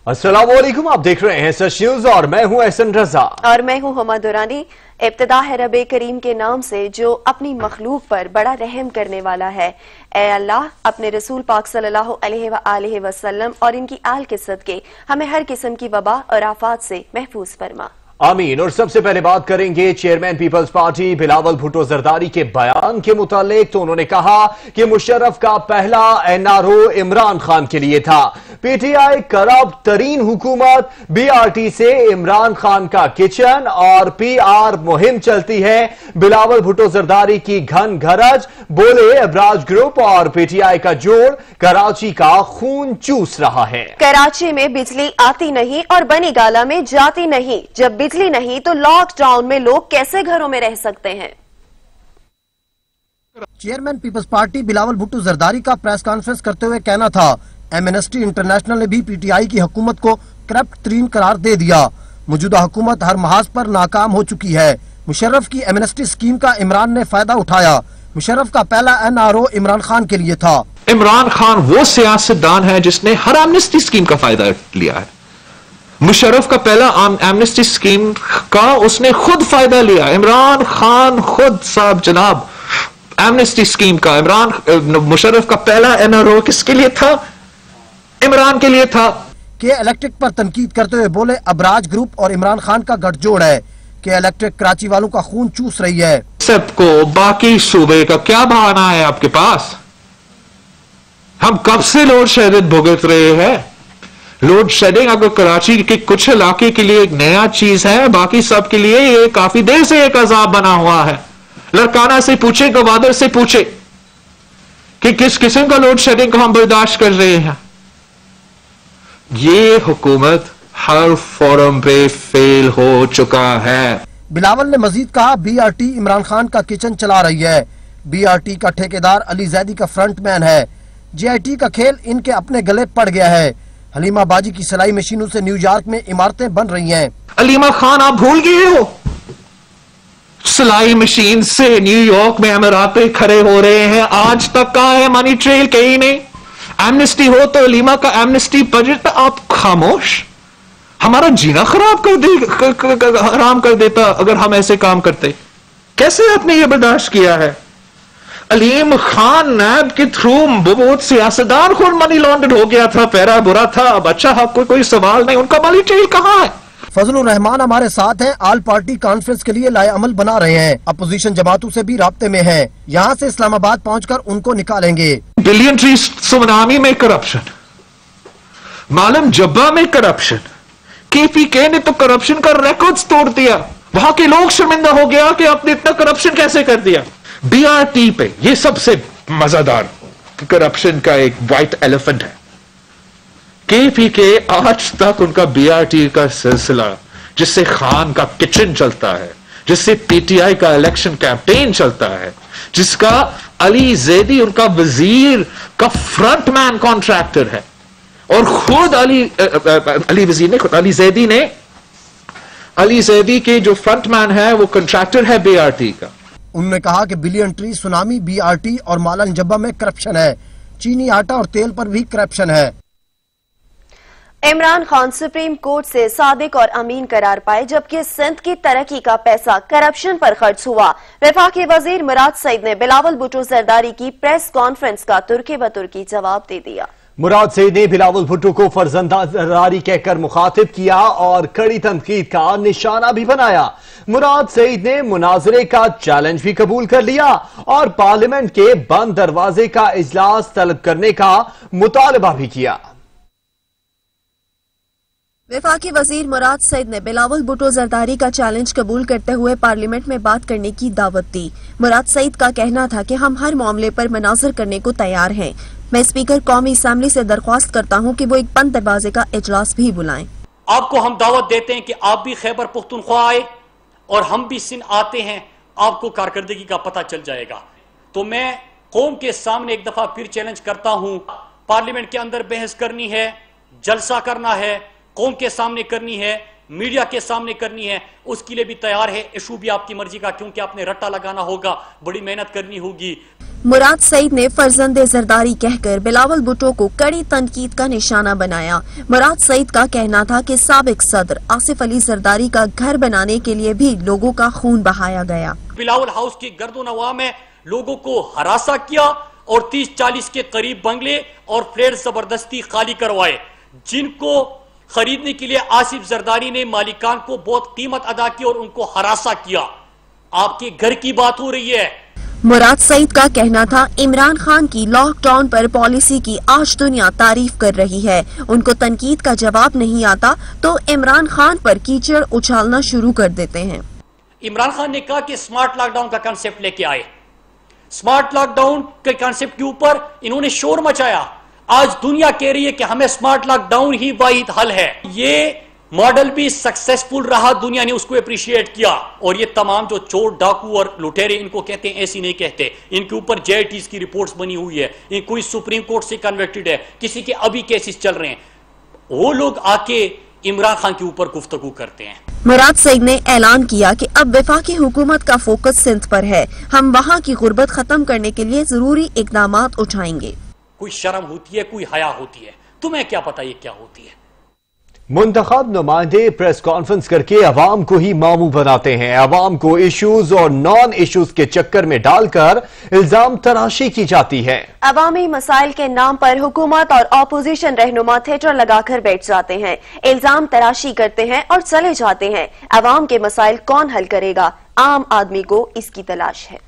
अस्सलाम वालेकुम, आप देख रहे हैं सच न्यूज और मैं हूं एहसन रजा और मैं हूं हुमा दुरानी। इब्तिदा है रब करीम के नाम से जो अपनी मखलूक पर बड़ा रहम करने वाला है। ए अल्लाह, अपने रसूल पाक सल्लल्लाहु अलैहि वसल्लम और इनकी आल के सदके हमें हर किस्म की वबा और आफात से महफूज फरमा। आमीन। और सबसे पहले बात करेंगे चेयरमैन पीपल्स पार्टी बिलावल भुट्टो जरदारी के बयान के मुतालिक। तो उन्होंने कहा कि मुशर्रफ का पहला एनआरओ इमरान खान के लिए था। पीटीआई करप्ट तरीन हुकूमत, बीआरटी से इमरान खान का किचन और पीआर मुहिम चलती है। बिलावल भुट्टो जरदारी की घन घरज, बोले अबराज ग्रुप और पीटीआई का जोड़ कराची का खून चूस रहा है। कराची में बिजली आती नहीं और बनी गाला में जाती नहीं। जब बिजली नहीं तो लॉकडाउन में लोग कैसे घरों में रह सकते हैं। चेयरमैन पीपल्स पार्टी बिलावल भुट्टो जरदारी का प्रेस कॉन्फ्रेंस करते हुए कहना था, एमनेस्टी इंटरनेशनल ने भी पीटीआई की हुकूमत को करप्ट तरीन करार दे दिया। मौजूदा हुकूमत हर महाज पर नाकाम हो चुकी है। मुशर्रफ की एमनेस्टी स्कीम का इमरान ने फायदा उठाया। मुशर्रफ का पहला एनआरओ इमरान खान के लिए था। इमरान खान वो सियासतदान है जिसने हर एमनेस्टी स्कीम का फायदा लिया है। मुशर्रफ का पहला एमनेस्टी स्कीम का उसने खुद फायदा लिया। इमरान खान खुद साहब जनाब एमनेस्टी स्कीम का मुशर्रफ का पहला एनआरओ किसके लिए था? इमरान के लिए था। के इलेक्ट्रिक पर तनकीद करते हुए बोले, अबराज ग्रुप और इमरान खान का गठजोड़ है। के इलेक्ट्रिक कराची वालों का खून चूस रही है। सबको बाकी सूबे का क्या बहाना है आपके पास? हम कब से लोड शेडिंग भुगत रहे हैं। लोड शेडिंग अगर कराची के कुछ इलाके के लिए एक नया चीज है, बाकी सब के लिए ये काफी देर से एक अजाब बना हुआ है। लड़काना से पूछे, गवादर से पूछे कि किस किस्म का लोड शेडिंग को हम बर्दाश्त कर रहे हैं। ये हुकूमत हर फोरम पे फेल हो चुका है। बिलावल ने मजीद कहा, बीआरटी इमरान खान का किचन चला रही है। बीआरटी का ठेकेदार अली जैदी का फ्रंट मैन है। जेआईटी का खेल इनके अपने गले पड़ गया है। हलीमा बाजी की सिलाई मशीनों से न्यूयॉर्क में इमारतें बन रही हैं। हलीमा खान आप भूल गए हो? सिलाई मशीन से न्यूयॉर्क में अमीरातें खड़े हो रहे हैं। आज तक कहा है मनी ट्रेल कहीं नहीं। एमनेस्टी हो तो हलीमा का एमनेस्टी बजट आप खामोश। हमारा जीना खराब हराम कर देता अगर हम ऐसे काम करते। कैसे आपने ये बर्दाश्त किया है? अलीम खान नैब के थ्रू बहुत सियासतदान खुद मनी लॉन्ड्रेड हो गया था, पैरा बुरा था। अब अच्छा आपको कोई सवाल नहीं, उनका मनी ट्रेल कहाँ है? फजलुर रहमान हमारे साथ हैं, आल पार्टी कॉन्फ्रेंस के लिए लाए अमल बना रहे हैं। अपोजिशन जमातों से भी राब्ते में हैं। यहाँ से इस्लामाबाद पहुंचकर उनको निकालेंगे। बिलियन ट्री सुनामी में करप्शन, मालूम जब्बा में करप्शन, केपीके ने तो करप्शन का रिकॉर्ड्स तोड़ दिया। वहां के लोग शर्मिंदा हो गया कि आपने इतना करप्शन कैसे कर दिया। बीआरटी पे ये सबसे मजेदार करप्शन का एक व्हाइट एलिफेंट है। केपीके आज तक उनका बीआरटी का सिलसिला, जिससे खान का किचन चलता है, जिससे पीटीआई का इलेक्शन कैंपेन चलता है, जिसका अली जैदी उनका वजीर का फ्रंटमैन कॉन्ट्रैक्टर है और खुद अली जैदी के जो फ्रंटमैन है वो कॉन्ट्रैक्टर है बीआरटी का। उन्होंने कहा कि बिलियन ट्री सुनामी, बीआरटी और मालन जब्बा में करप्शन है। चीनी आटा और तेल पर भी करप्शन है। इमरान खान सुप्रीम कोर्ट से सादिक और अमीन करार पाए, जबकि सिंध की तरक्की का पैसा करप्शन पर खर्च हुआ। वफाकी वजीर मुराद सईद ने बिलावल भुट्टो जरदारी की प्रेस कॉन्फ्रेंस का तुर्की बतुर्की जवाब दे दिया। मुराद सईद ने बिलावल भुट्टो को फर्जंदा जरदारी कहकर मुखातिब किया और कड़ी तनकीद का निशाना भी बनाया। मुराद सईद ने मुनाजरे का चैलेंज भी कबूल कर लिया और पार्लियामेंट के बंद दरवाजे का इजलास तलब करने का मुतालबा भी किया। वफाकी वजीर मुराद सईद ने बिलावल भुट्टो जरदारी का चैलेंज कबूल करते हुए पार्लियामेंट में बात करने की दावत दी। मुराद सईद का कहना था कि हम हर मामले पर मनाजर करने को तैयार हैं। मैं स्पीकर कौमी असेंबली से दरख्वास्त करता हूं कि वो एक बंद दरवाजे का इजलास भी बुलाएं। आपको हम दावत देते हैं कि आप भी खैबर पुख्तनख्वा आए और हम भी सिंध आते हैं, आपको कारकर्दगी का पता चल जाएगा। तो मैं कौम के सामने एक दफा फिर चैलेंज करता हूं, पार्लियामेंट के अंदर बहस करनी है, जलसा करना है, कौम के सामने करनी है, मीडिया के सामने करनी है, उसके लिए भी तैयार है। इशू भी आपकी मर्जी का, क्योंकि आपने रट्टा लगाना होगा, बड़ी मेहनत करनी होगी। मुराद सईद ने फर्जंदे जरदारी कहकर बिलावल भुट्टो को कड़ी तनकीद का निशाना बनाया। मुराद सईद का कहना था कि साबिक सदर आसिफ अली जरदारी का घर बनाने के लिए भी लोगों का खून बहाया गया। बिलावल हाउस की गर्दो नवा में लोगों को हरासा किया और 30-40 के करीब बंगले और फ्लैट जबरदस्ती खाली करवाए, जिनको खरीदने के लिए आसिफ जरदारी ने मालिकान को बहुत कीमत अदा की और उनको हरासा किया। आपके घर की बात हो रही है। मुराद सईद का कहना था इमरान खान की लॉकडाउन पर पॉलिसी की आज दुनिया तारीफ कर रही है, उनको तनकीद का जवाब नहीं आता तो इमरान खान पर कीचड़ उछालना शुरू कर देते हैं। इमरान खान ने कहा कि स्मार्ट लॉकडाउन का कांसेप्ट लेके आए। स्मार्ट लॉकडाउन के कांसेप्ट के ऊपर इन्होंने शोर मचाया। आज दुनिया कह रही है कि हमें स्मार्ट लॉकडाउन ही वाहिद हल है। ये मॉडल भी सक्सेसफुल रहा, दुनिया ने उसको अप्रिशिएट किया। और ये तमाम जो चोर डाकू और लुटेरे इनको कहते हैं, ऐसी नहीं कहते, इनके ऊपर JITs की रिपोर्ट्स बनी हुई है, इन कोई सुप्रीम कोर्ट से कन्विक्टेड है, किसी के अभी केसेस चल रहे हैं, वो लोग आके इमरान खान के ऊपर गुफ्तगू करते हैं। मुराद सईद ने ऐलान किया कि अब वफाकी हुकूमत का फोकस सिंध पर है, हम वहाँ की गुर्बत खत्म करने के लिए जरूरी इकदामात उठाएंगे। कोई शर्म होती है, कोई हया होती है, तुम्हें क्या पता ये क्या होती है। मुंतखब नुमाइंदे प्रेस कॉन्फ्रेंस करके अवाम को ही मामू बनाते हैं, अवाम को इश्यूज और नॉन इश्यूज के चक्कर में डालकर इल्जाम तराशी की जाती है। अवामी मसाइल के नाम पर हुकूमत और ऑपोजिशन रहनुमा थिएटर लगाकर बैठ जाते हैं, इल्जाम तराशी करते हैं और चले जाते हैं। अवाम के मसाइल कौन हल करेगा? आम आदमी को इसकी तलाश है।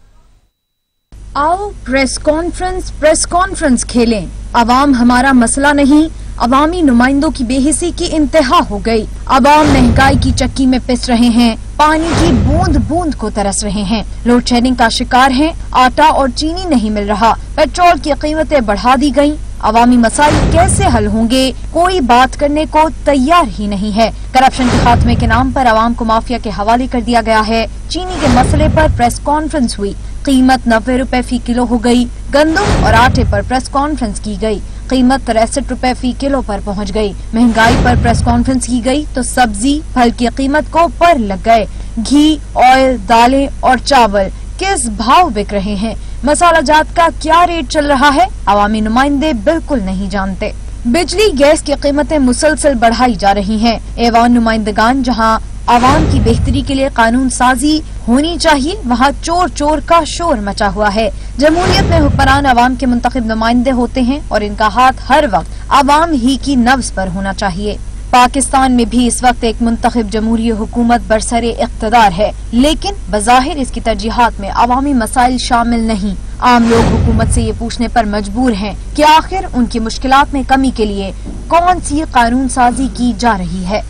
आओ प्रेस कॉन्फ्रेंस खेलें। अवाम हमारा मसला नहीं, अवामी नुमाइंदों की बेहिसी की इंतहा हो गई। अवाम महंगाई की चक्की में पिस रहे हैं, पानी की बूंद बूंद को तरस रहे हैं, लोड शेडिंग का शिकार हैं, आटा और चीनी नहीं मिल रहा, पेट्रोल की कीमतें बढ़ा दी गयी। अवामी मसाइल कैसे हल होंगे, कोई बात करने को तैयार ही नहीं है। करप्शन के खात्मे के नाम पर अवाम को माफिया के हवाले कर दिया गया है। चीनी के मसले पर प्रेस कॉन्फ्रेंस हुई, कीमत 90 रुपए फी किलो हो गई। गंदम और आटे पर प्रेस कॉन्फ्रेंस की गई, कीमत 63 रुपए फी किलो पर पहुंच गई। महंगाई पर प्रेस कॉन्फ्रेंस की गई तो सब्जी फल की कीमत को पर लग गए। घी, ऑयल, दालें और चावल किस भाव बिक रहे हैं, मसाला जात का क्या रेट चल रहा है, अवामी नुमाइंदे बिल्कुल नहीं जानते। बिजली गैस की कीमतें मुसलसल बढ़ाई जा रही हैं। ऐवान नुमाइंदगान जहां आवाम की बेहतरी के लिए कानून साजी होनी चाहिए, वहाँ चोर चोर का शोर मचा हुआ है। जमहूरियत में हुक्मरान आवाम के मुंतखब नुमाइंदे होते हैं और इनका हाथ हर वक्त आवाम ही की नब्ज पर होना चाहिए। पाकिस्तान में भी इस वक्त एक मुंतखब जमहूरी हुकूमत बरसरे इख्तदार है, लेकिन बज़ाहिर इसकी तरजीहात में अवामी मसाइल शामिल नहीं। आम लोग हुकूमत से ये पूछने पर मजबूर हैं कि आखिर उनकी मुश्किलात में कमी के लिए कौन सी कानून साजी की जा रही है।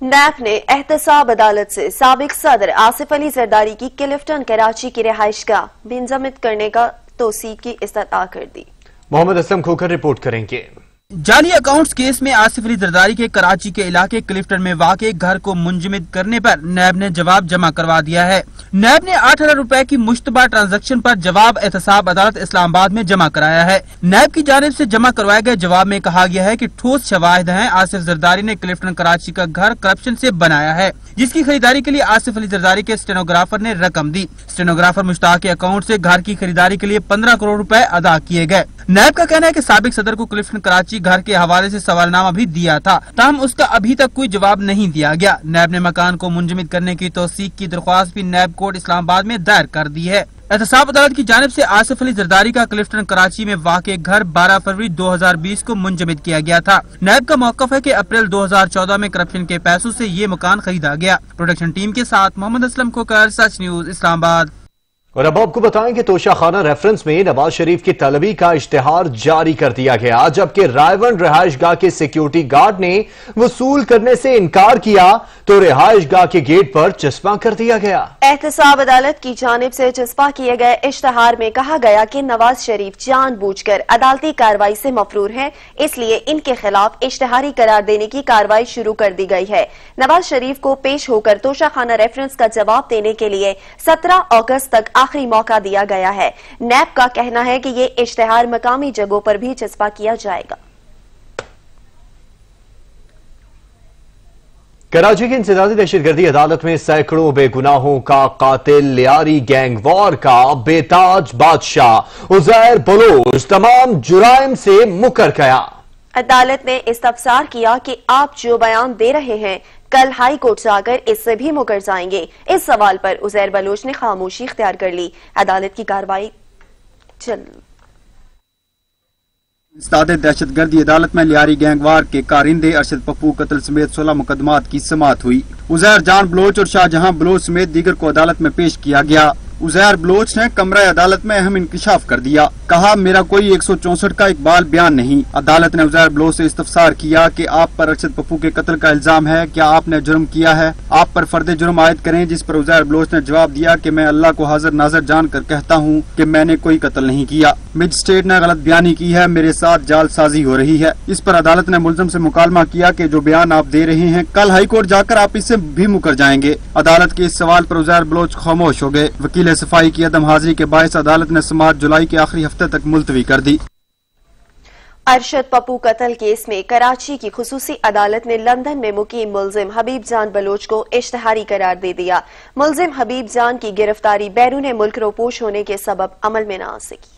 नैब ने एहतसाब अदालत से साबिक सदर आसिफ अली जरदारी की क्लिफ्टन कराची की रिहाइशगाह मुंजमद करने का तौसीक की इस्तता कर दी। मोहम्मद असलम खोकर रिपोर्ट करेंगे। जाली अकाउंट्स केस में आसिफ अली जरदारी के कराची के इलाके क्लिफ्टन में वाक़े घर को मुंजमद करने पर नैब ने जवाब जमा करवा दिया है। नैब ने 8,000 रुपए की मुश्तबा ट्रांजैक्शन पर जवाब एहतसाब अदालत इस्लामाबाद में जमा कराया है। नैब की जानिब से जमा करवाए गए जवाब में कहा गया है कि ठोस शवाहिद हैं आसिफ जरदारी ने क्लिफ्टन कराची का घर करप्शन से बनाया है, जिसकी खरीदारी के लिए आसिफ अली जरदारी के स्टेनोग्राफर ने रकम दी। स्टेनोग्राफर मुश्ताक के अकाउंट से घर की खरीदारी के लिए 15 करोड़ रुपए अदा किए गए। नैब का कहना है कि साबिक सदर को क्लिफ्टन कराची घर के हवाले से सवालनामा भी दिया था, ताहम उसका अभी तक कोई जवाब नहीं दिया गया। नैब ने मकान को मुंजमद करने की तौसीक की दरख्वास्त भी नैब कोर्ट इस्लामाबाद में दायर कर दी है। एहतसाब अदालत की जानिब से आसिफ अली जरदारी का क्लिफ्टन कराची में वाक़े घर 12 फरवरी 2020 को मुंजमद किया गया था। नैब का मौक़िफ़ है कि अप्रैल 2014 में करप्शन के पैसों से ये मकान खरीदा गया। प्रोडक्शन टीम के साथ मोहम्मद असलम खोकर, सच न्यूज इस्लामाबाद। और अब आपको बताएं कि तोशाखाना रेफरेंस में नवाज शरीफ की तलबी का इश्तिहार जारी कर दिया गया, जबकि रायवन रिहाइशगाह के सिक्योरिटी गार्ड ने वसूल करने से इनकार किया तो रिहाइशगाह के गेट पर चस्पा कर दिया गया। एहतसाब अदालत की जानिब से चस्पा किए गए इश्तिहार में कहा गया कि नवाज शरीफ जानबूझकर अदालती कार्रवाई से मफरूर हैं, इसलिए इनके खिलाफ इश्तिहारी करार देने की कार्रवाई शुरू कर दी गई है। नवाज शरीफ को पेश होकर तोशाखाना रेफरेंस का जवाब देने के लिए 17 अगस्त तक आखिरी मौका दिया गया है। नैब का कहना है कि ये इश्तिहार मकामी जगहों पर भी चस्पा किया जाएगा। कराची की इंसदादी दहशतगर्दी अदालत में सैकड़ों बेगुनाहों का कातिल लियारी गैंग वॉर का बेताज बादशाह उजैर बलोच तमाम जुराइम से मुकर गया। अदालत ने इस्तफसार किया कि आप जो बयान दे रहे हैं कल हाई कोर्ट जाकर इससे भी मुकर जाएंगे। इस सवाल पर उजैर बलोच ने खामोशी इख्तियार कर ली। अदालत की कार्रवाई इंसदादी दहशतगर्दी अदालत में लियारी गैंगवार के कारिंदे अरशद पप्पू कत्ल समेत 16 मुकदमात की समाअत हुई। उजैर जान बलोच और शाहजहां बलोच समेत दीगर को अदालत में पेश किया गया। उजैर बलोच ने कमरा अदालत में अहम इंकशाफ कर दिया। कहा, मेरा कोई 164 का इकबाल बयान नहीं। अदालत ने उजैर बलोच से इस्तफसार किया कि आप पर अरशद पप्पू के कत्ल का इल्जाम है, क्या आपने जुर्म किया है? आप पर फर्द जुर्म आयद करें। जिस पर उजैर बलोच ने जवाब दिया कि मैं अल्लाह को हाजिर नाजर जान कर कहता हूँ कि मैंने कोई कत्ल नहीं किया। मजिस्ट्रेट ने गलत बयानी की है, मेरे साथ जालसाजी हो रही है। इस पर अदालत ने मुलजम से मुकालमा किया कि जो बयान आप दे रहे हैं कल हाई कोर्ट जाकर आप इससे भी मुकर जाएंगे। अदालत के इस सवाल पर उजैर बलोच खामोश हो गए। वकील सफाई की अदम हाजिरी के बायस अदालत ने समाअत जुलाई के आखिरी हफ्ते तक मुलतवी कर दी। अरशद पप्पू कत्ल केस में कराची की खुसूसी अदालत ने लंदन में मुकीम मुलजिम हबीब जान बलोच को इश्तिहारी करार दे दिया। मुलजिम हबीब जान की गिरफ्तारी बैरून मुल्क रोपोश होने के सबब अमल में न आ सकी।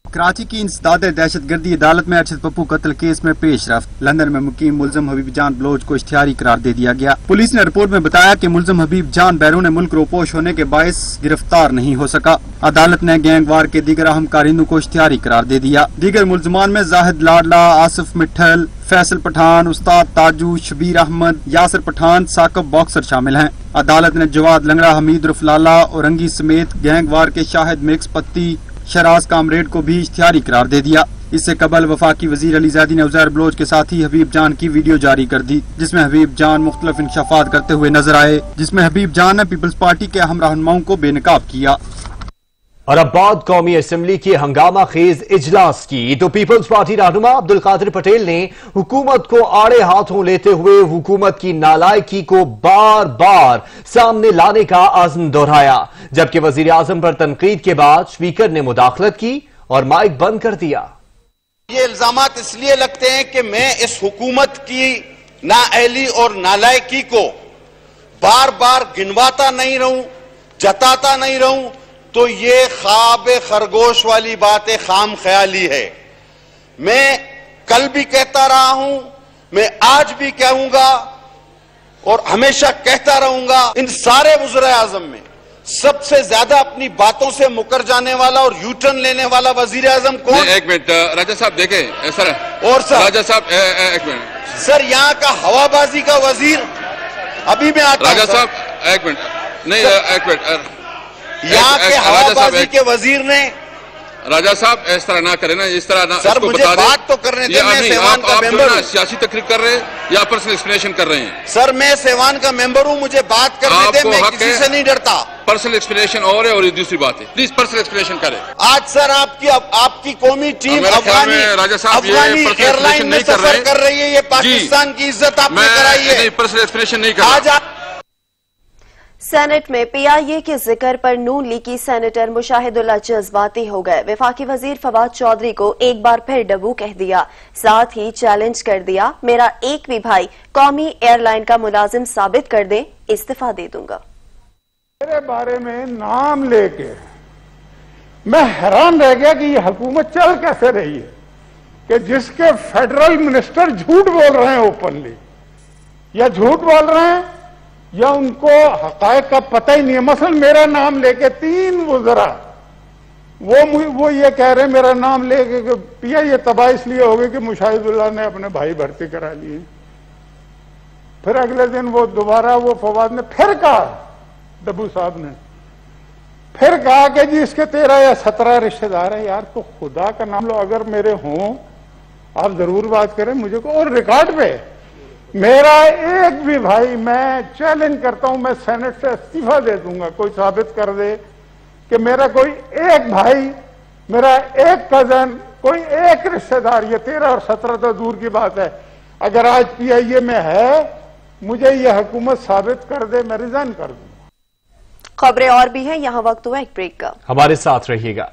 कराची की इंसदादी दहशतगर्दी अदालत में अरशद पप्पू कत्ल केस में पेशरफ्त। लंदन में मुकीम मुलजिम हबीब जान बलोच को इश्तिहारी करार दे दिया गया। पुलिस ने रिपोर्ट में बताया कि मुलजिम हबीब जान बैरून मुल्क रोपोश होने के बायस गिरफ्तार नहीं हो सका। अदालत ने गैंगवार के दीगर अहम कारिंदों को इश्तिहारी करार दे दिया। दीगर मुलजमान में जाहिद लाडला, आसिफ मिठल, फैसल पठान, उस्ताद ताजू, शबीर अहमद, यासिर पठान, साकब बॉक्सर शामिल हैं। अदालत ने जवाद लंगड़ा, हमीद रुफलाला, औरंगी समेत गैंगवार के शाहिद मिक्स पत्ती, शराज कामरेड को भी इश्तिहारी करार दे दिया। इससे कबल वफाकी वजीर अली ज़ैदी ने उजैर बलोच के साथ ही हबीब जान की वीडियो जारी कर दी, जिसमें हबीब जान मुख्तलिफ इंकशाफात करते हुए नजर आए, जिसमें हबीब जान ने पीपल्स पार्टी के अहम रहनुमाओं को बेनकाब किया। और अब बात कौमी असम्बली की हंगामा खेज इजलास की तो पीपल्स पार्टी रहनुमा अब्दुल कादिर पटेल ने हुकूमत को आड़े हाथों लेते हुए हुकूमत की नालायकी को बार बार सामने लाने का आज़म दोहराया, जबकि वजीर आजम पर तनकीद के बाद स्पीकर ने मुदाखलत की और माइक बंद कर दिया। ये इल्जामात इसलिए लगते हैं कि मैं इस हुकूमत की नाअहली और नालायकी को बार बार गिनवाता नहीं रहूं, जताता नहीं रहूं, तो ये ख्वाब खरगोश वाली बात खाम ख्याली है। मैं कल भी कहता रहा हूं, मैं आज भी कहूंगा और हमेशा कहता रहूंगा, इन सारे वज़ीर आज़म में सबसे ज्यादा अपनी बातों से मुकर जाने वाला और यू टर्न लेने वाला वजीर आजम कौन? एक मिनट राजा साहब देखें सर। और सर राजा साहब एक मिनट सर, यहाँ का हवाबाजी का वजीर अभी मैं आता हूं। राजा साहब एक मिनट नहीं एक मिनट, यहाँ के हवाबाजी के वजीर ने राजा साहब इस तरह ना करें ना, इस तरह ना। सर मुझे बात तो करने दें, मैं सेवान का मेंबर हूं। सियासी तकरीर कर रहे हैं या पर्सनल एक्सप्लेनेशन कर रहे हैं? सर मैं सेवान का मेंबर हूं, मुझे बात करने दें, मैं किसी से नहीं डरता। पर्सनल एक्सप्लेनेशन और है और दूसरी बात है, प्लीज पर्सनल एक्सप्लेनेशन करें। आज सर आपकी कौमी टीम अफगानी एयरलाइन में सफर कर रही है, ये पाकिस्तान की इज्जत आपने कराई है। पर्सनल एक्सप्लेनेशन नहीं कर रहा। सेनेट में पीआईए के जिक्र पर नून लीग की सेनेटर मुशाहिदुल्लाह जज्बाती हो गए। वफाकी वजीर फवाद चौधरी को एक बार फिर डब्बू कह दिया, साथ ही चैलेंज कर दिया, मेरा एक भी भाई कौमी एयरलाइन का मुलाजिम साबित कर दे, इस्तीफा दे दूंगा। मेरे बारे में नाम लेके मैं हैरान रह गया कि ये हुकूमत चल कैसे रही है कि जिसके फेडरल मिनिस्टर झूठ बोल रहे हैं ओपनली, या झूठ बोल रहे हैं या उनको हकायक का पता ही नहीं है। मसलन मेरा नाम लेके 3 वज़रा वो ये कह रहे हैं मेरा नाम लेके कि पीआईए तबाह इसलिए हो गई कि मुशाहिदुल्लाह ने अपने भाई भर्ती करा लिए। फिर अगले दिन वो दोबारा वो फवाद ने फिर कहा, डब्बू साहब ने फिर कहा कि जी इसके 13 या 17 रिश्तेदार हैं। यार तो खुदा का नाम लो, अगर मेरे हों आप जरूर बात करें मुझे को। और रिकॉर्ड पे मेरा एक भी भाई, मैं चैलेंज करता हूं, मैं सेनेट से इस्तीफा दे दूंगा, कोई साबित कर दे कि मेरा कोई एक भाई, मेरा एक कजन, कोई एक रिश्तेदार, ये 13 और 17 तो दूर की बात है, अगर आज पीआईए में है, मुझे ये हुकूमत साबित कर दे, मैं रिजाइन कर दूंगा। खबरें और भी हैं, यहाँ वक्त हुआ एक ब्रेक का, हमारे साथ रहिएगा।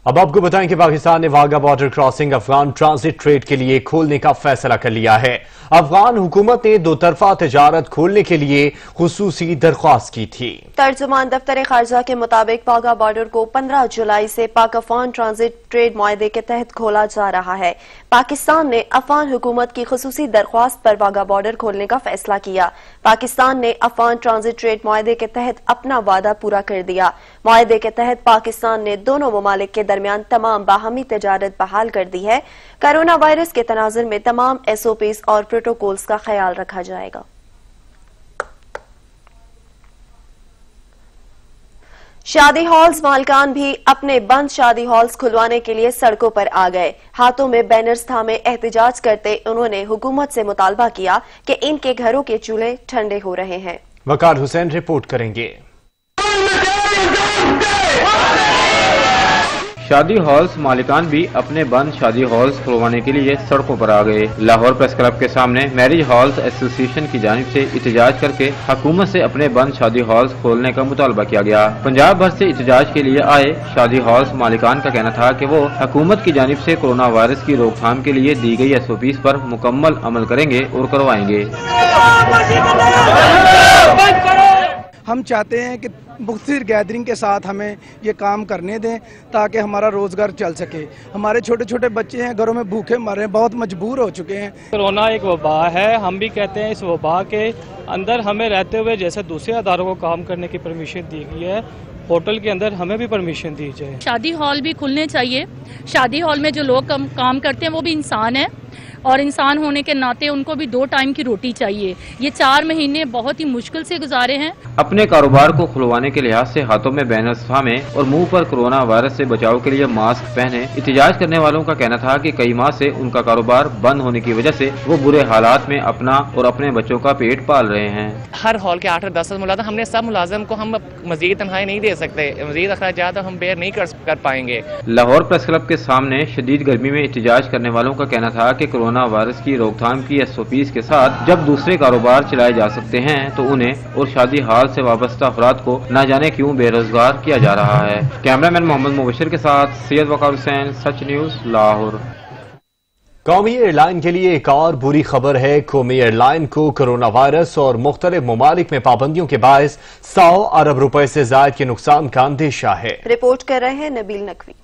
अब आपको बताएं कि पाकिस्तान ने Wagah border crossing Afghan transit trade के लिए खोलने का फैसला कर लिया है। अफगान हुकूमत ने दो तरफा तिजारत खोलने के लिए खुसूसी दरख्वास्त की थी। तर्जुमान दफ्तर खारजा के मुताबिक वाघा बॉर्डर को 15 जुलाई से पाक अफगान ट्रांजिट ट्रेड मुआहदे के तहत खोला जा रहा है। पाकिस्तान ने अफगान हुकूमत की खुसूसी दरख्वास्त पर वाघा बॉर्डर खोलने का फैसला किया। पाकिस्तान ने अफगान ट्रांजिट ट्रेड मुआहदे के तहत अपना वादा पूरा कर दिया। मुआहदे के तहत पाकिस्तान ने दोनों ममालिक के दरमियान तमाम बाहमी तिजारत बहाल कर दी है। कोरोना वायरस के तनाजुर में तमाम SOPs और प्रोटोकॉल्स का ख्याल रखा जाएगा। शादी हॉल्स मालिकान भी अपने बंद शादी हॉल्स खुलवाने के लिए सड़कों पर आ गए। हाथों में बैनर्स थामे एहतजाज करते उन्होंने हुकूमत से मुतालबा किया कि इनके घरों के चूल्हे ठंडे हो रहे हैं। वकार हुसैन रिपोर्ट करेंगे। शादी हॉल्स मालिकान भी अपने बंद शादी हॉल्स खुलवाने के लिए सड़कों पर आ गए। लाहौर प्रेस क्लब के सामने मैरिज हॉल्स एसोसिएशन की जानिब से इhtजाज करके हुकूमत से अपने बंद शादी हॉल्स खोलने का मुतालबा किया गया। पंजाब भर से इhtजाज के लिए आए शादी हॉल्स मालिकान का कहना था कि वो हुकूमत की जानिब से कोरोना वायरस की रोकथाम के लिए दी गई SOPs पर मुकम्मल अमल करेंगे और करवाएंगे। हम चाहते हैं कि मुख्तलिफ गैदरिंग के साथ हमें ये काम करने दें ताकि हमारा रोज़गार चल सके। हमारे छोटे छोटे बच्चे हैं, घरों में भूखे मर रहे हैं, बहुत मजबूर हो चुके हैं। कोरोना एक वबा है, हम भी कहते हैं इस वबा के अंदर हमें रहते हुए जैसे दूसरे अदारों को काम करने की परमिशन दी गई है, होटल के अंदर हमें भी परमिशन दी जाए। शादी हॉल भी खुलने चाहिए। शादी हॉल में जो लोग काम करते हैं वो भी इंसान है और इंसान होने के नाते उनको भी 2 टाइम की रोटी चाहिए। ये 4 महीने बहुत ही मुश्किल से गुजारे हैं। अपने कारोबार को खुलवाने के लिहाज से हाथों में बैनर्स थामे और मुंह पर कोरोना वायरस से बचाव के लिए मास्क पहने इhtजाज करने वालों का कहना था कि कई माह से उनका कारोबार बंद होने की वजह से वो बुरे हालात में अपना और अपने बच्चों का पेट पाल रहे हैं। हर हॉल के 8 और 10 मुलाजिम, हमने सब मुलाजिम को हम मजीद तनख्वाही नहीं दे सकते, मजीद अखराजात हम बेयर नहीं कर पाएंगे। लाहौर प्रेस क्लब के सामने शदीद गर्मी में इhtजाज करने वालों का कहना था कि कोरोना वायरस की रोकथाम की SOPs के साथ जब दूसरे कारोबार चलाए जा सकते हैं तो उन्हें और शादी हाल से वाबस्ता अफराद को न जाने क्यों बेरोजगार किया जा रहा है। कैमरामैन मोहम्मद मुबशर के साथ सैयद वकार हुसैन, सच न्यूज, लाहौर। कौमी एयरलाइन के लिए एक और बुरी खबर है। कौमी एयरलाइन को कोरोना वायरस और मुख्तलिफ ममालिक में पाबंदियों के बायस 100 अरब रुपए से जायद के नुकसान का अंदेशा है। रिपोर्ट कर रहे हैं नबील नकवी।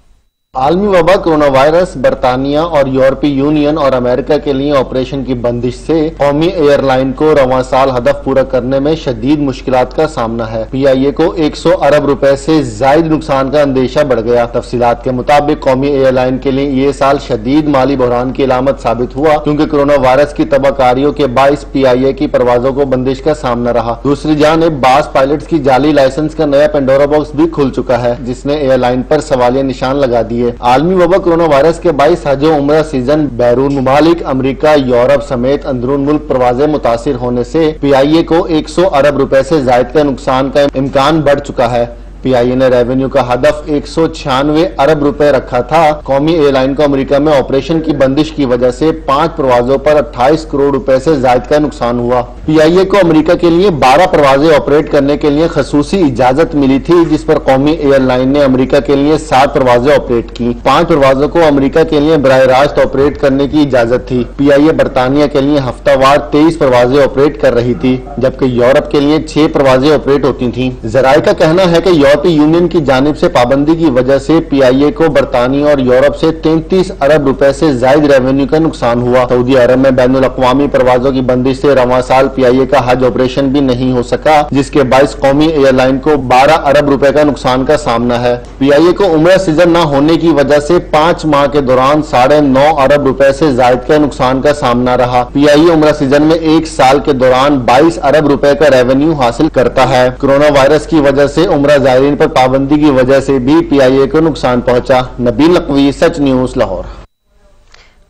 आलमी वबा कोरोना वायरस बरतानिया और यूरोपीय यूनियन और अमेरिका के लिए ऑपरेशन की बंदिश से कौमी एयरलाइन को रवां साल हदफ पूरा करने में शदीद मुश्किलात का सामना है। PIA को 100 अरब रुपए से जायद नुकसान का अंदेशा बढ़ गया। तफसीलात के मुताबिक कौमी एयरलाइन के लिए ये साल शदीद माली बहरान की अलामत साबित हुआ क्योंकि कोरोना वायरस की तबाहकारियों के बाइस PIA की परवाजों को बंदिश का सामना रहा। दूसरी जानिब बास पायलट्स की जाली लाइसेंस का नया पेंडोरा बॉक्स भी खुल चुका है जिसने एयरलाइन पर सवालिया निशान लगा दिए। आलमी वबा कोरोना वायरस के बाइस हज और उम्रा सीजन बैरून ममालिक अमेरिका, यूरोप समेत अंदरून मुल्क परवाजें मुतासिर होने से PIA को 100 अरब रुपए से जायद का नुकसान का इम्कान बढ़ चुका है। PIA ने रेवेन्यू का हदफ 196 अरब रुपए रखा था। कौमी एयरलाइन को अमेरिका में ऑपरेशन की बंदिश की वजह से 5 परवाजों पर 28 करोड़ रुपए से जायद का नुकसान हुआ। PIA को अमेरिका के लिए 12 परवाजें ऑपरेट करने के लिए खसूसी इजाजत मिली थी जिस पर कौमी एयरलाइन ने अमेरिका के लिए 7 परवाजें ऑपरेट की। 5 परवाजों को अमेरिका के लिए बराह रास्त ऑपरेट करने की इजाजत थी। PIA बरतानिया के लिए हफ्तावार 23 परवाजें ऑपरेट कर रही थी जबकि यूरोप के लिए 6 परवाजें ऑपरेट होती थी। जराये का कहना है कि यूरोपीय यूनियन की जानिब से पाबंदी की वजह से PIA को बरतानिया और यूरोप से 33 अरब रुपए से जायद रेवेन्यू का नुकसान हुआ। सऊदी अरब में बैनुल अक़वामी परवाजों की बंदिश से रवां साल PIA का हज ऑपरेशन भी नहीं हो सका जिसके बाइस कौमी एयरलाइन को 12 अरब रुपए का नुकसान का सामना है। PIA को उम्रा सीजन न होने की वजह से 5 माह के दौरान 9.5 अरब रुपए से जायद का नुकसान का सामना रहा। PIA उम्रा सीजन में 1 साल के दौरान 22 अरब रुपए का रेवेन्यू हासिल करता है। कोरोना वायरस की वजह से उम्रा ज़ायरीन पर पाबंदी की वजह से भी PIA को नुकसान पहुंचा। नबील नकवी, सच न्यूज, लाहौर।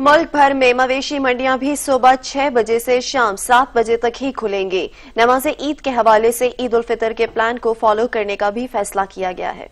मुल्क भर में मवेशी मंडियां भी सुबह 6 बजे से शाम 7 बजे तक ही खुलेंगी। नमाज ईद के हवाले से ईद उल फितर के प्लान को फॉलो करने का भी फैसला किया गया है।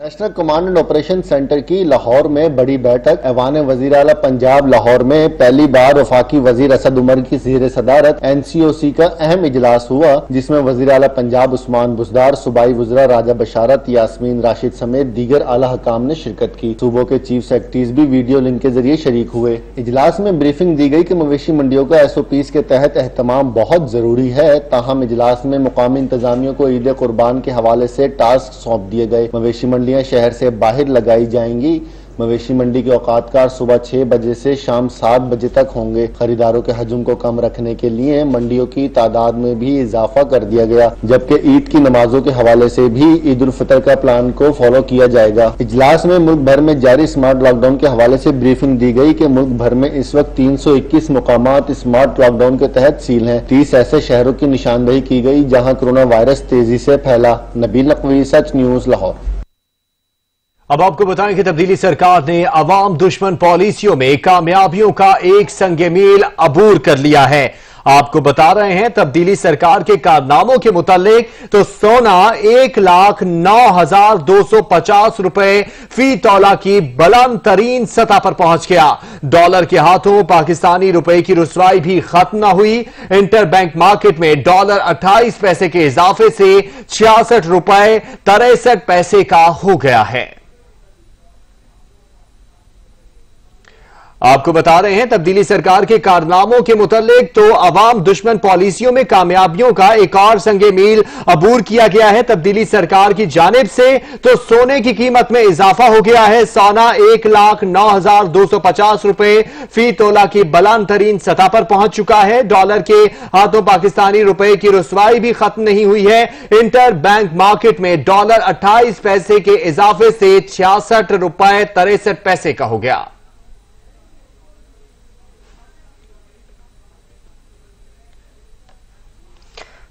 National command and operation centre کی لاہور میں بڑی بیٹھک ایوان وزیر اعلیٰ پنجاب لاہور میں پہلی بار وفاقی وزیر اسد عمر کی زیر صدارت NCOC کا اہم اجلاس ہوا، جس میں وزیر اعلیٰ پنجاب عثمان بزدار، صوبائی وزراء راجہ بشارت، یاسمین راشد سمیت دیگر اعلیٰ حکام نے شرکت کی۔ صوبوں کے چیف سیکرٹریز بھی ویڈیو لنک کے ذریعے شریک ہوئے۔ اجلاس میں بریفنگ دی گئی کہ مویشی منڈیوں کا SOPs کے تحت اہتمام بہت ضروری ہے، تاہم اجلاس میں مقامی انتظامیوں کو عید قربان کے حوالے سے ٹاسک سونپ دیے گئے۔ مویشی منڈیاں شہر سے باہر لگائی جائیں گی۔ مویشی منڈی کے اوقات کار صبح 6 بجے سے شام 7 بجے تک ہوں گے۔ خریداروں کے حجم کو کم رکھنے کے لیے منڈیوں کی تعداد میں بھی اضافہ کر دیا گیا، جبکہ عید کی نمازوں کے حوالے سے بھی عید الفطر کا پلان کو فالو کیا جائے گا۔ اجلاس میں ملک بھر میں جاری اسمارٹ لاک ڈاؤن کے حوالے سے بریفنگ دی گئی کہ ملک بھر میں اس وقت 321 مقامات اسمارٹ لاک ڈاؤن کے تحت سیل ہیں۔ 30 ایسے شہروں کی نشاندہی کی گئی جہاں کورونا وائرس تیزی سے پھیلا۔ نبیل نقوی، سچ نیوز، لاہور۔ اب آپ کو بتائیں کہ تبدیلی سرکار نے عوام دشمن پالیسیوں میں کامیابیوں کا ایک سنگ میل عبور کر لیا ہے۔ آپ کو بتا رہے ہیں تبدیلی سرکار کے کارناموں کے متعلق تو سونا 1,09,250 روپے فی تولہ کی بلند ترین سطح پر پہنچ گیا۔ ڈالر کے ہاتھوں پاکستانی روپے کی رسوائی بھی ختم نہ ہوئی۔ انٹر بینک مارکیٹ میں ڈالر 28 پیسے کے اضافے سے 66 روپے 63 پیسے کا ہو گیا ہے۔ آپ کو بتا رہے ہیں تبدیلی سرکار کے کارناموں کے متعلق تو عوام دشمن پالیسیوں میں کامیابیوں کا ایک اور سنگ میل عبور کیا گیا ہے تبدیلی سرکار کی جانب سے۔ تو سونے کی قیمت میں اضافہ ہو گیا ہے۔ سونا 1,09,250 روپے فی تولہ کی بلند ترین سطح پر پہنچ چکا ہے۔ ڈالر کے ہاتھوں پاکستانی روپے کی رسوائی بھی ختم نہیں ہوئی ہے۔ انٹر بینک مارکیٹ میں ڈالر 28 پیسے کے اضافے سے 66 روپے 63 پیسے کا ہو گیا۔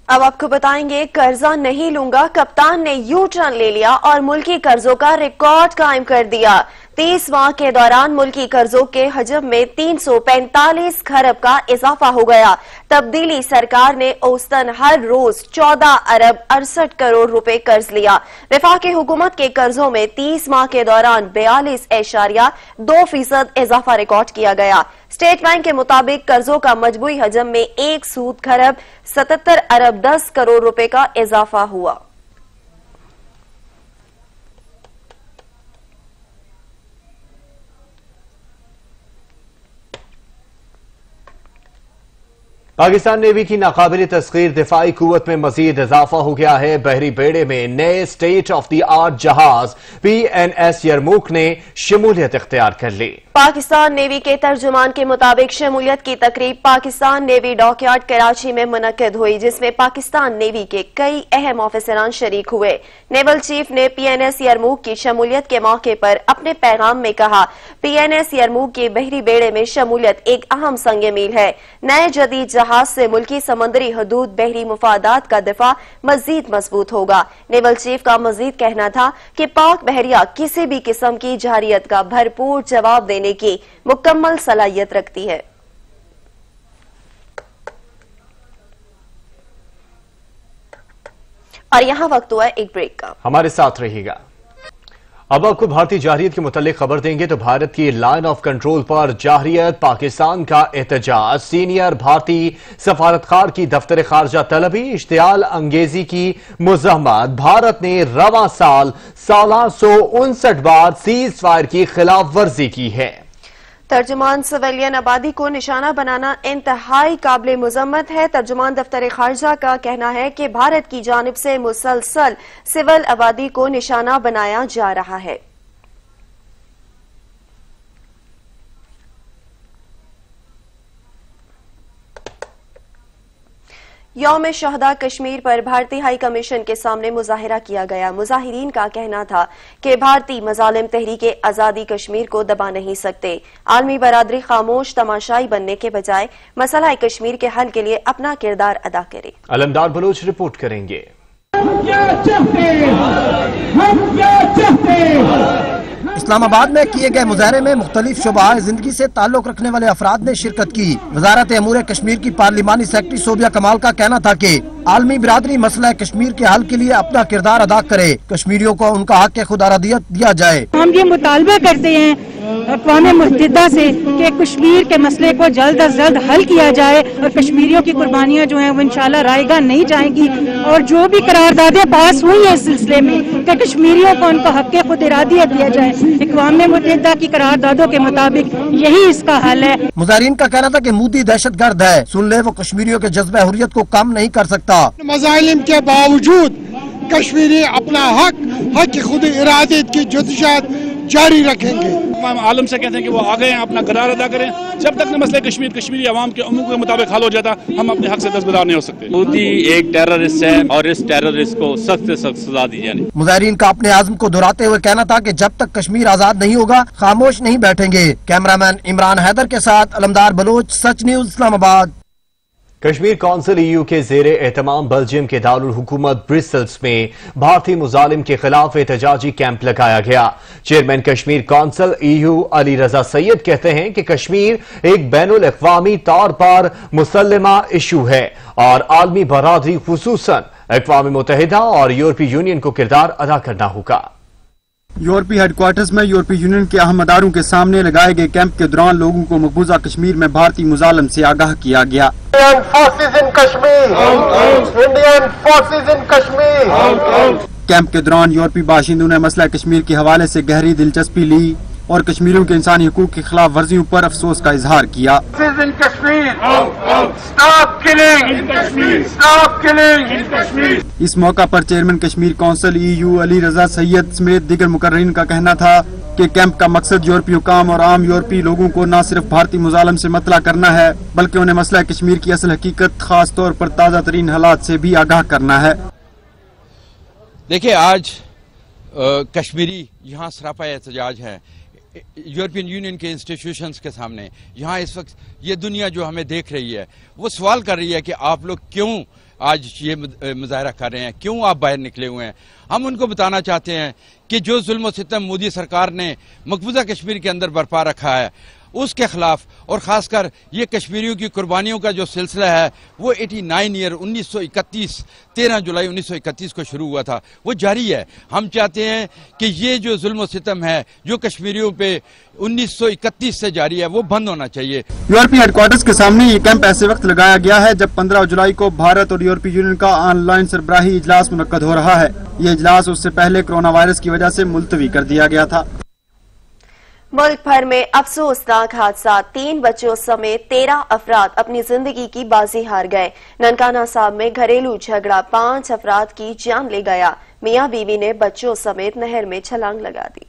اب آپ کو بتائیں گے قرضہ نہیں لوں گا، کپتان نے یو ٹرن لے لیا اور ملکی قرضوں کا ریکارڈ قائم کر دیا۔ 30 ماہ کے دوران ملکی قرضوں کے حجم میں 345 کھرب کا اضافہ ہو گیا۔ تبدیلی سرکار نے اوسطاً ہر روز 14 ارب 68 کروڑ روپے قرض لیا۔ وفاقی حکومت کے قرضوں میں 30 ماہ کے دوران 42.2% اضافہ ریکارڈ کیا گیا۔ اسٹیٹ بینک کے مطابق قرضوں کا مجموعی حجم میں 100 کھرب 77 ارب 10 کروڑ روپے کا اضافہ ہوا۔ پاکستان نیوی کی ناقابل تسخیر دفاعی قوت میں مزید اضافہ ہو گیا ہے۔ بحری بیڑے میں نئے اسٹیٹ آف دی آرٹ جہاز PNS یرموک نے شمولیت اختیار کر لی۔ پاکستان نیوی کے ترجمان کے مطابق شمولیت کی تقریب پاکستان نیوی ڈاک یارڈ کراچی میں منعقد ہوئی، جس میں پاکستان نیوی کے کئی اہم آفیسران شریک ہوئے۔ نیول چیف نے PNS یرموک کی شمولیت کے موقع پر اپنے پیغام میں کہا، PNS یرموک کے بحری بیڑے میں شمولیت ایک اہم سنگ میل ہے۔ نئے جدید جہاز سے ملکی سمندری حدود بحری مفادات کا دفاع مزید مضبوط ہوگا۔ نیول چیف کا مزید کہنا تھا کہ پاک بحریہ کسی بھی قسم کی جارحیت کا بھرپور جواب دینے کی مکمل صلاحیت رکھتی ہے۔ اور یہاں وقت ہوا ایک بریک کا، ہمارے ساتھ رہیے گا۔ اب آپ کو بھارتی جارحیت کے متعلق خبر دیں گے تو بھارت کی لائن آف کنٹرول پر جارحیت پاکستان کا احتجاج۔ سینئر بھارتی سفارتخار کی دفتر خارجہ طلبی اشتعال انگیزی کی مزاحمت۔ بھارت نے رواں سال 1659 بار سیز فائر کی خلاف ورزی کی ہے۔ ترجمان سویلین آبادی کو نشانہ بنانا انتہائی قابل مذمت ہے۔ ترجمان دفتر خارجہ کا کہنا ہے کہ بھارت کی جانب سے مسلسل سول آبادی کو نشانہ بنایا جا رہا ہے۔ یوم شہداء کشمیر پر بھارتی ہائی کمیشن کے سامنے مظاہرہ کیا گیا۔ مظاہرین کا کہنا تھا کہ بھارتی مظالم تحریک آزادی کشمیر کو دبا نہیں سکتے۔ عالمی برادری خاموش تماشائی بننے کے بجائے مسئلہ کشمیر کے حل کے لیے اپنا کردار ادا کرے۔ علمدار بلوچ رپورٹ کریں گے۔ ہم کیا چاہتے ہیں؟ اسلام آباد میں کیے گئے مظاہرے میں مختلف شعبہ زندگی سے تعلق رکھنے والے افراد نے شرکت کی۔ وزارت امور کشمیر کی پارلیمانی سیکرٹری صوبیہ کمال کا کہنا تھا کہ عالمی برادری مسئلہ کشمیر کے حل کے لیے اپنا کردار ادا کرے، کشمیریوں کو ان کا حق خود ارادیت دیا جائے۔ ہم یہ مطالبہ کرتے ہیں اقوام متحدہ سے کہ کشمیر کے مسئلے کو جلد از جلد حل کیا جائے اور کشمیریوں کی قربانیاں جو ہیں وہ انشاءاللہ رائے گاہ نہیں جائیں گی، اور جو بھی قراردادیں پاس ہوئی ہیں اس سلسلے میں کہ کشمیریوں کو ان کا حق خود ارادیت دیا جائے، اقوام متحدہ کی قراردادوں کے مطابق یہی اس کا حل ہے۔ مظاہرین کا کہنا تھا کہ مودی دہشت گرد ہے، سن لے وہ کشمیریوں کے جذبہ حریت کو کم نہیں کر سکتا۔ مظالم کے باوجود کشمیری اپنا حق خود ارادیت کی جدوجہد جاری رکھیں گے۔ ہم عالم سے کہتے ہیں کہ وہ آگے ہیں، اپنا کردار ادا کریں، جب تک مسئلہ کشمیری عوام کے امور کے مطابق حل ہو جاتا ہم اپنے حق سے دستبردار نہیں ہو سکتے۔ مودی ایک ٹیررسٹ ہے اور اس ٹیررسٹ کو سخت سے سخت سزا دی جائے۔ مظاہرین کا اپنے عزم کو دہراتے ہوئے کہنا تھا کہ جب تک کشمیر آزاد نہیں ہوگا خاموش نہیں بیٹھیں گے۔ کیمرامین عمران حیدر کے ساتھ علمدار بلوچ، سچ نیوز، اسلام آباد۔ کشمیر کونسل EU کے زیر اہتمام بلجیم کے دارالحکومت برسلز میں بھارتی مظالم کے خلاف احتجاجی کیمپ لگایا گیا۔ Chairman Kashmir council EU Ali Raza سید کہتے ہیں کہ کشمیر ایک بین الاقوامی طور پر مسلمہ ایشو ہے اور عالمی برادری خصوصاً اقوام متحدہ اور یورپی یونین کو کردار ادا کرنا ہوگا۔ یورپی ہیڈ کوارٹرز میں یورپی یونین کے اہم اداروں کے سامنے لگائے گئے کیمپ کے دوران لوگوں کو مقبوضہ کشمیر میں بھارتی مظالم سے آگاہ کیا گیا۔ کیمپ کے دوران یورپی باشندوں نے مسئلہ کشمیر کے حوالے سے گہری دلچسپی لی اور کشمیریوں کے انسانی حقوق کی خلاف ورزیوں پر افسوس کا اظہار کیا۔ اس موقع پر chairman Kashmir council EU Ali Raza سید سمیت دیگر مقررین کا کہنا تھا کہ کیمپ کا مقصد یورپی حکام اور عام یورپی لوگوں کو نہ صرف بھارتی مظالم سے مطلع کرنا ہے بلکہ انہیں مسئلہ کشمیر کی اصل حقیقت، خاص طور پر تازہ ترین حالات سے بھی آگاہ کرنا ہے۔ دیکھیں، آج کشمیری یہاں سراپا احتجاج ہے یورپین یونین کے انسٹیٹیوشنز کے سامنے۔ یہاں اس وقت یہ دنیا جو ہمیں دیکھ رہی ہے وہ سوال کر رہی ہے کہ آپ لوگ کیوں آج یہ مظاہرہ کر رہے ہیں، کیوں آپ باہر نکلے ہوئے ہیں۔ ہم ان کو بتانا چاہتے ہیں کہ جو ظلم و ستم مودی سرکار نے مقبوضہ کشمیر کے اندر برپا رکھا ہے اس کے خلاف، اور خاص کر یہ کشمیریوں کی قربانیوں کا جو سلسلہ ہے وہ 1931 13 جولائی 1931 کو شروع ہوا تھا، وہ جاری ہے۔ ہم چاہتے ہیں کہ یہ جو ظلم و ستم ہے جو کشمیریوں پہ 1931 سے جاری ہے وہ بند ہونا چاہیے۔ یورپی ہیڈ کوارٹرز کے سامنے یہ کیمپ ایسے وقت لگایا گیا ہے جب 15 جولائی کو بھارت اور یورپی یونین کا آن لائن سربراہی اجلاس منعقد ہو رہا ہے۔ یہ اجلاس اس سے پہلے کرونا وائرس کی وجہ سے ملتوی کر دیا گیا تھا۔ ملک بھر میں افسوسناک حادثات، 3 بچوں سمیت 13 افراد اپنی زندگی کی بازی ہار گئے۔ ننکانہ صاحب میں گھریلو جھگڑا 5 افراد کی جان لے گیا۔ میاں بیوی نے بچوں سمیت نہر میں چھلانگ لگا دی۔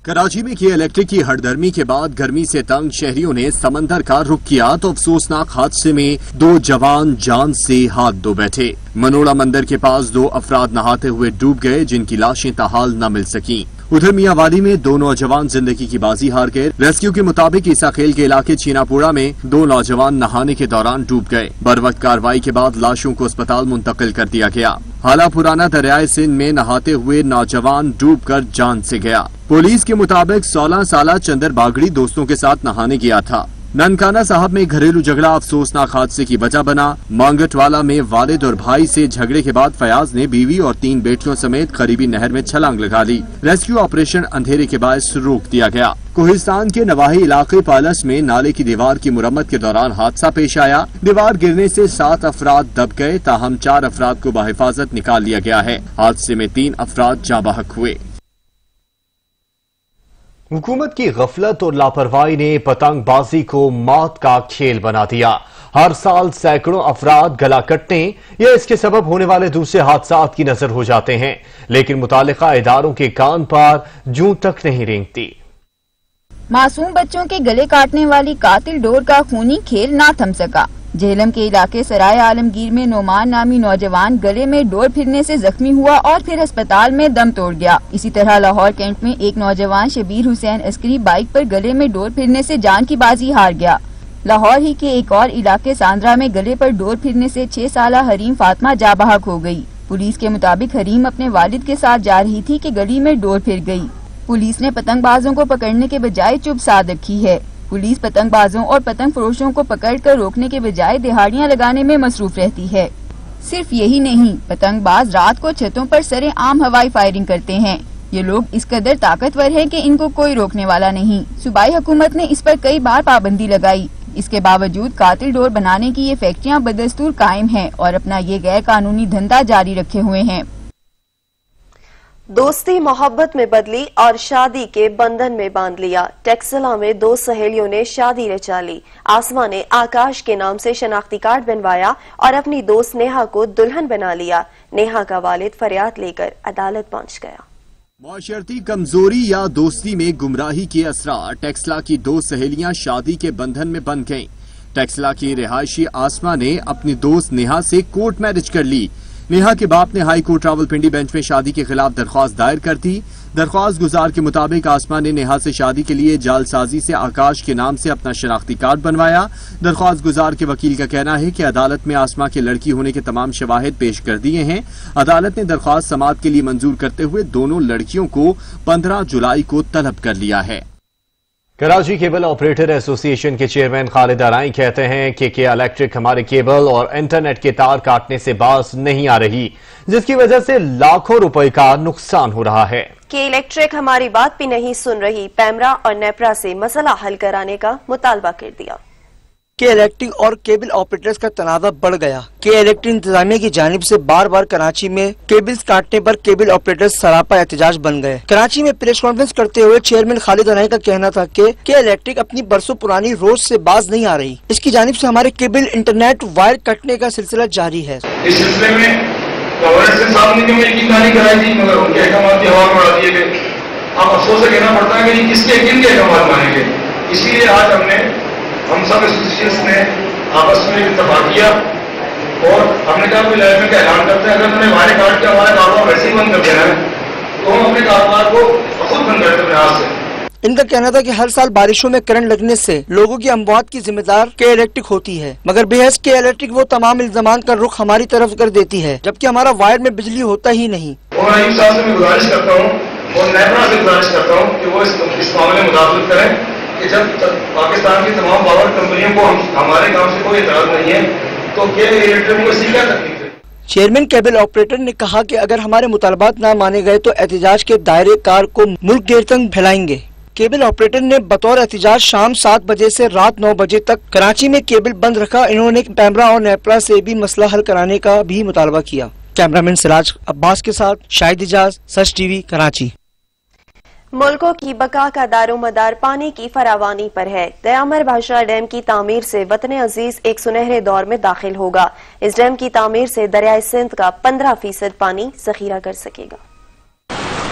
کراچی میں کی الیکٹرک کی ہڑدرمی کے بعد گرمی سے تنگ شہریوں نے سمندر کا رخ کیا تو افسوسناک حادثے میں 2 جوان جان سے ہاتھ دھو بیٹھے۔ منوڑا مندر کے پاس 2 افراد نہاتے ہوئے ڈوب گئے جن کی لاشیں تاحال نہ مل سکیں۔ ادھر میاں والی میں 2 نوجوان زندگی کی بازی ہار گئے۔ ریسکیو کے مطابق عیسیٰ خیل کے علاقے چینا پوڑا میں 2 نوجوان نہانے کے دوران ڈوب گئے۔ بروقت کارروائی کے بعد لاشوں کو اسپتال منتقل کر دیا گیا۔ حالہ پرانا دریائے سندھ میں نہاتے ہوئے نوجوان ڈوب کر جان سے گیا۔ پولیس کے مطابق 16 سالہ چندر باگڑی دوستوں کے ساتھ نہانے گیا تھا۔ ننکانہ صاحب میں گھریلو جھگڑا افسوسناک حادثے کی وجہ بنا۔ مانگٹ والا میں والد اور بھائی سے جھگڑے کے بعد فیاض نے بیوی اور 3 بیٹیوں سمیت قریبی نہر میں چھلانگ لگا لی۔ ریسکیو آپریشن اندھیرے کے باعث روک دیا گیا۔ کوہستان کے نواحی علاقے پالس میں نالے کی دیوار کی مرمت کے دوران حادثہ پیش آیا۔ دیوار گرنے سے 7 افراد دب گئے، تاہم 4 افراد کو بحفاظت نکال لیا گیا ہے۔ حادثے میں 3 افراد جاں بحق ہوئے۔ حکومت کی غفلت اور لاپرواہی نے پتنگ بازی کو موت کا کھیل بنا دیا۔ ہر سال سینکڑوں افراد گلا کٹنے یا اس کے سبب ہونے والے دوسرے حادثات کی نظر ہو جاتے ہیں، لیکن متعلقہ اداروں کے کان پر جوں تک نہیں رینگتی۔ معصوم بچوں کے گلے کاٹنے والی قاتل ڈور کا خونی کھیل نہ تھم سکا۔ جہلم کے علاقے سرائے عالمگیر میں نعمان نامی نوجوان گلے میں ڈور پھرنے سے زخمی ہوا اور پھر ہسپتال میں دم توڑ گیا۔ اسی طرح لاہور کینٹ میں ایک نوجوان شبیر حسین عسکری بائک پر گلے میں ڈور پھرنے سے جان کی بازی ہار گیا۔ لاہور ہی کے ایک اور علاقے ساندرا میں گلے پر ڈور پھرنے سے 6 سالہ حریم فاطمہ جاں بحق ہو گئی۔ पुलिस के मुताबिक हरीम अपने वालिद के साथ जा रही थी कि गली में डोर फिर गई। पुलिस ने पतंगबाजों को पकड़ने के बजाय चुप साध रखी है। पुलिस पतंगबाजों और पतंग फरोशों को पकड़कर रोकने के बजाय दिहाड़ियां लगाने में मसरूफ रहती है। सिर्फ यही नहीं, पतंगबाज रात को छतों पर सरे आम हवाई फायरिंग करते हैं। ये लोग इस कदर ताकतवर हैं कि इनको कोई रोकने वाला नहीं। सूबाई हुकूमत ने इस पर कई बार पाबंदी लगाई। इसके बावजूद कातिल डोर बनाने की ये फैक्ट्रियां बदस्तूर कायम हैं और अपना ये गैर कानूनी धंधा जारी रखे हुए हैं। दोस्ती मोहब्बत में बदली और शादी के बंधन में बांध लिया। टेक्सला में दो सहेलियों ने शादी रचा ली। आसमा ने आकाश के नाम से शनाख्ती कार्ड बनवाया और अपनी दोस्त नेहा को दुल्हन बना लिया। नेहा का वालिद फरियाद लेकर अदालत पहुंच गया। माशरती कमजोरी या दोस्ती में गुमराही के असरार टेक्सला की दो सहेलियां शादी के बंधन में बंध गईं। टेक्सला की रिहायशी आसमा ने अपनी दोस्त नेहा से कोर्ट मैरिज कर ली। नेहा के बाप ने हाई कोर्ट रावलपिंडी बेंच में शादी के खिलाफ दरख्वास्त दायर कर दी। दरख्वास्त गुजार के मुताबिक आसमा ने नेहा से शादी के लिए जालसाजी से आकाश के नाम से अपना शनाख्ती कार्ड बनवाया। दरख्वास्त गुजार के वकील का कहना है कि अदालत में आसमा के लड़की होने के तमाम शवाहिद पेश कर दिए हैं। अदालत ने दरख्वास्त समाअत के लिए मंजूर करते हुए दोनों लड़कियों को 15 जुलाई को तलब कर लिया है। कराची केबल ऑपरेटर एसोसिएशन के चेयरमैन खालिद अराई कहते हैं कि इलेक्ट्रिक हमारे केबल और इंटरनेट के तार काटने से बाज नहीं आ रही, जिसकी वजह से लाखों रुपए का नुकसान हो रहा है। कि इलेक्ट्रिक हमारी बात भी नहीं सुन रही, पैमरा और नेपरा से मसला हल कराने का मुतालबा कर दिया। के इलेक्ट्रिक और केबल ऑपरेटर्स का तनाज़ा बढ़ गया। के इलेक्ट्रिक इंतजामिया की जानिब से बार बार कराची में केबल्स काटने पर केबल ऑपरेटर्स सरापा एहतजाज बन गए। कराची में प्रेस कॉन्फ्रेंस करते हुए चेयरमैन खालिद अनाई का कहना था कि के इलेक्ट्रिक अपनी बरसों पुरानी रोज से बाज नहीं आ रही। इसकी जानिब से हमारे केबल इंटरनेट वायर कटने का सिलसिला जारी है। इस सिलसिले में गवर्नर से साहब ने यकीनदारी कराई थी, मगर उनके अहकाम की हवा में उड़ा दिए गए। अब अफसोस से कहना पड़ता है कि किसके किन के अहकाम मानेंगे। इसीलिए आज हम सब एसोसिएशंस ने आपस में इत्तेफाक किया और हमने कहा कोई लाइफ में का ऐलान करते हैं, अगर उन्होंने वायरे काट के हमारा कारोबार वैसे ही बंद कर देना है तो हम अपने कारोबार को खुद बंद करते हैं आज से। इनका कहना था कि हर साल बारिशों में करंट लगने से लोगों की अमवात की जिम्मेदार के इलेक्ट्रिक होती है, मगर बेहस के इलेक्ट्रिक वो तमाम इल्जामान का रुख हमारी तरफ कर देती है, जबकि हमारा वायर में बिजली होता ही नहीं। और अयूब साहब से मैं गुजारिश करता हूँ और नेपरा से गुजारिश करता हूँ कि वो इस मामले में मुदाखलत करें कि जब पाकिस्तान की तमाम पावर कंपनियों को हमारे काम से कोई एतराज नहीं है तो क्या इलेक्ट्रिक को इसकी क्या तकलीफ है। चेयरमैन केबल ऑपरेटर ने कहा कि अगर हमारे मुतालबात न माने गए तो एहतजाज के दायरे कार को मुल्क घेर तक फैलाएंगे। केबल ऑपरेटर ने बतौर एहतजाज शाम 7 बजे से रात 9 बजे तक कराची में केबल बंद रखा। इन्होंने पैमरा और नेपरा से भी मसला हल कराने का भी मुतालबा किया। कैमरामैन सिराज अब्बास के साथ शाहिद इजाज, सच टीवी, कराची। मुल्कों की बका का दारोमदार पानी की फरावानी पर है। दयामर भाषा डैम की तामीर से वतन अजीज एक सुनहरे दौर में दाखिल होगा। इस डैम की तामीर से दरियाए सिंध का 15% पानी जखीरा कर सकेगा।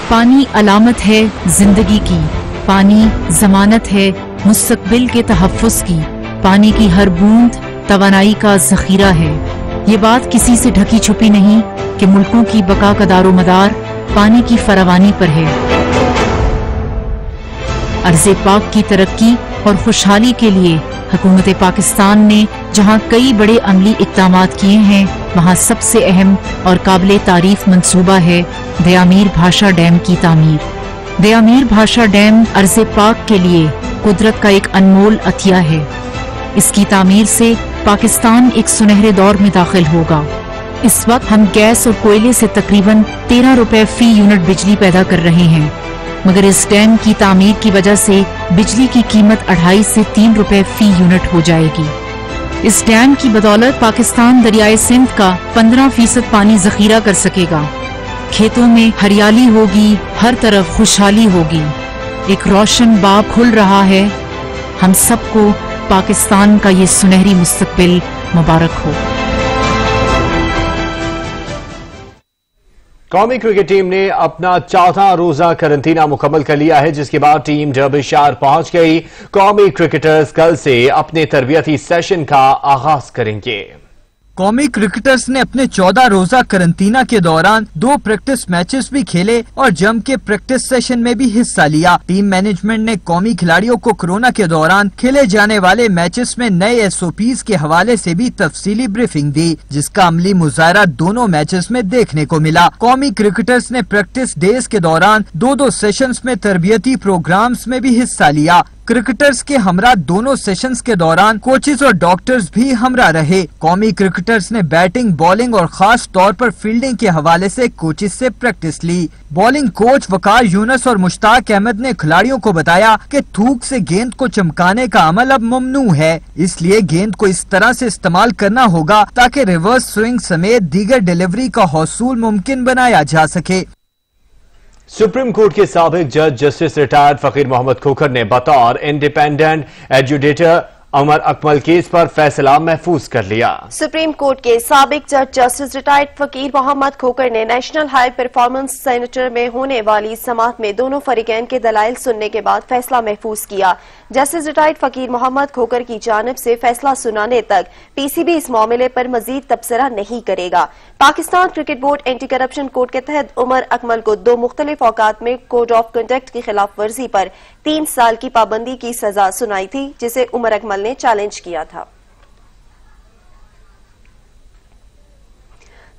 पानी अलामत है जिंदगी की, पानी जमानत है मुस्तकबिल के तहफ्फुज़ की, पानी की हर बूंद तवानाई का जखीरा है। ये बात किसी से ढकी छुपी नहीं कि मुल्कों की बका का दारोमदार पानी की फरावानी पर है। अर्ज़े पाक की तरक्की और खुशहाली के लिए हुकूमत पाकिस्तान ने जहां कई बड़े अमली इक़दामात किए हैं, वहां सबसे अहम और काबिल तारीफ मंसूबा है दयामीर भाषा डैम की तामीर। दयामीर भाषा डैम अर्ज़े पाक के लिए कुदरत का एक अनमोल अतिया है। इसकी तामीर से पाकिस्तान एक सुनहरे दौर में दाखिल होगा। इस वक्त हम गैस और कोयले से तकरीबन 13 रुपए फी यूनिट बिजली पैदा कर रहे हैं, मगर इस डैम की तामीर की वजह से बिजली की कीमत 2.5 से 3 रुपए फी यूनिट हो जाएगी। इस डैम की बदौलत पाकिस्तान दरियाए सिंध का 15% पानी जखीरा कर सकेगा। खेतों में हरियाली होगी, हर तरफ खुशहाली होगी, एक रोशन बाब खुल रहा है। हम सबको पाकिस्तान का ये सुनहरी मुस्तकबिल मुबारक हो। कौमी क्रिकेट टीम ने अपना 14 रोजा करंटीना मुकम्मल कर लिया है, जिसके बाद टीम डर्बिशायर पहुंच गई। कौमी क्रिकेटर्स कल से अपने तरबियती सेशन का आगाज करेंगे। कौमी क्रिकेटर्स ने अपने 14 रोजा करंतना के दौरान 2 प्रैक्टिस मैचेस भी खेले और जम के प्रैक्टिस सेशन में भी हिस्सा लिया। टीम मैनेजमेंट ने कौमी खिलाड़ियों को कोरोना के दौरान खेले जाने वाले मैचेस में नए SOPs के हवाले से भी तफसीली ब्रीफिंग दी, जिसका अमली मुजाहरा दोनों मैचेस में देखने को मिला। कौमी क्रिकेटर्स ने प्रैक्टिस डेज के दौरान 2-2 सेशंस में तरबियती प्रोग्राम्स में भी हिस्सा लिया। क्रिकेटर्स के हमरा दोनों सेशंस के दौरान कोचेस और डॉक्टर्स भी हमरा रहे। कौमी क्रिकेटर्स ने बैटिंग, बॉलिंग और खास तौर पर फील्डिंग के हवाले से कोचेस से प्रैक्टिस ली। बॉलिंग कोच वकार यूनुस और मुश्ताक अहमद ने खिलाड़ियों को बताया कि थूक से गेंद को चमकाने का अमल अब ममनू है, इसलिए गेंद को इस तरह से इस्तेमाल करना होगा ताकि रिवर्स स्विंग समेत दीगर डिलीवरी का हौसूल मुमकिन बनाया जा सके। सुप्रीम कोर्ट के साबिक जज जस्टिस रिटायर्ड फकीर मोहम्मद खोखर ने बतौर independent adjudicator Umar Akmal case पर फैसला महफूज कर लिया। सुप्रीम कोर्ट के साबिक जज जस्टिस रिटायर्ड फकीर मोहम्मद खोखर ने नेशनल हाई परफॉर्मेंस सेंटर में होने वाली समाअत में दोनों फरीकैन के दलाइल सुनने के बाद फैसला महफूज किया। जस्टिस रिटायर्ड फकीर मोहम्मद खोखर की जानिब से फैसला सुनाने तक PCB इस मामले पर मजीद तबसरा नहीं करेगा। Pakistan cricket board anti corruption code के तहत उमर अकमल को 2 मुख्तलिफ औकात में कोड ऑफ कंडक्ट की खिलाफ वर्जी पर 3 साल की पाबंदी की सजा सुनाई थी, जिसे उमर अकमल ने चैलेंज किया था।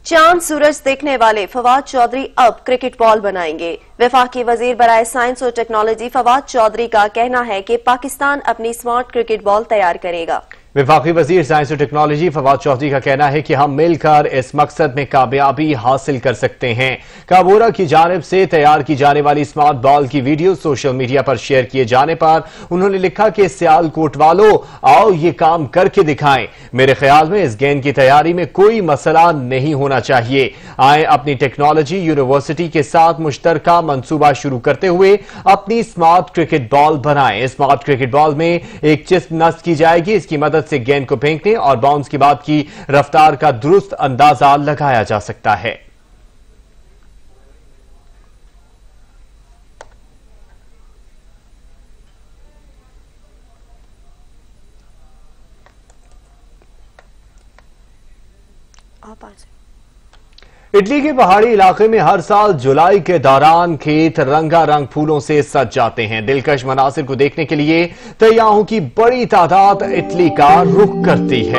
चांद सूरज देखने वाले फवाद चौधरी अब क्रिकेट बॉल बनाएंगे। वफाकी वजीर बराए साइंस और टेक्नोलॉजी फवाद चौधरी का कहना है कि पाकिस्तान अपनी स्मार्ट क्रिकेट बॉल तैयार करेगा। वफाकी वजीर साइंस और टेक्नोलॉजी फवाद चौधरी का कहना है कि हम मिलकर इस मकसद में कामयाबी हासिल कर सकते हैं। काबोरा की जानिब से तैयार की जाने वाली स्मार्ट बॉल की वीडियो सोशल मीडिया पर शेयर किए जाने पर उन्होंने लिखा कि सियालकोट वालों, आओ ये काम करके दिखाएं। मेरे ख्याल में इस गेंद की तैयारी में कोई मसला नहीं होना चाहिए। आए अपनी टेक्नोलॉजी यूनिवर्सिटी के साथ मुश्तरका मंसूबा शुरू करते हुए अपनी स्मार्ट क्रिकेट बॉल बनाएं। स्मार्ट क्रिकेट बॉल में एक चिप नस्ब की जाएगी, इसकी मदद से गेंद को फेंकने और बाउंस के बाद की रफ्तार का दुरुस्त अंदाजा लगाया जा सकता है। इटली के पहाड़ी इलाके में हर साल जुलाई के दौरान खेत रंगारंग फूलों से सज जाते हैं। दिलकश मनासिर को देखने के लिए तैयारों की बड़ी तादाद इटली का रुख करती है।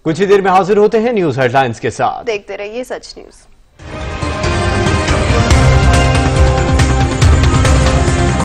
कुछ ही देर में हाजिर होते हैं न्यूज हेडलाइंस के साथ। देखते रहिए सच न्यूज।